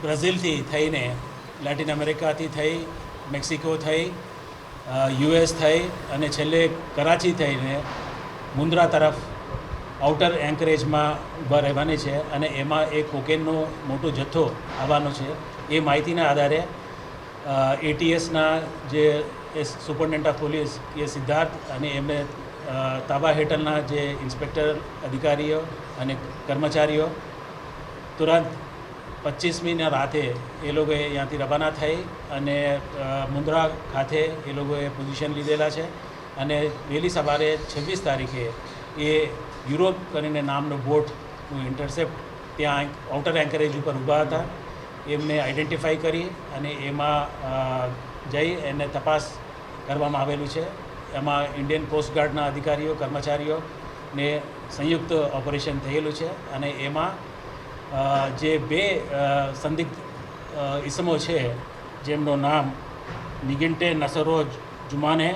બ્રાઝિલથી થઈને લેટિન અમેરિકાથી થઈ, મેક્સિકો થઈ, યુએસ થઈ અને છેલ્લે કરાચી થઈને મુન્દ્રા તરફ આઉટર એન્કરેજમાં ઊભા રહેવાની છે અને એમાં એક કોકેનનો મોટો જથ્થો આવવાનો છે. એ માહિતીના આધારે એટીએસના જે સુપરિન્ટેન્ડન્ટ ઓફ પોલીસ એ સિદ્ધાર્થ અને એમને તાબા હેઠળના જે ઇન્સ્પેક્ટર અધિકારીઓ અને કર્મચારીઓ તુરંત 25મીના રાતે એ લોકોએ ત્યાંથી રવાના થઈ અને મુન્દ્રા ખાતે એ લોકોએ પોઝિશન લીધેલા છે અને વહેલી સવારે 26 તારીખે એ યુરોપ કરીને નામનો બોટનું ઇન્ટરસેપ્ટ ત્યાં આઉટર એન્કરેજ ઉપર ઊભા હતા. એમને આઈડેન્ટિફાઈ કરી અને એમાં જઈ એને તપાસ કરવામાં આવેલું છે. એમાં ઇન્ડિયન કોસ્ટગાર્ડના અધિકારીઓ કર્મચારીઓને સંયુક્ત ઓપરેશન થયેલું છે અને એમાં જે બે સંદિગ્ધ ઇસમો છે જેમનું નામ નિગિન્ટે નસરોજ જુમાને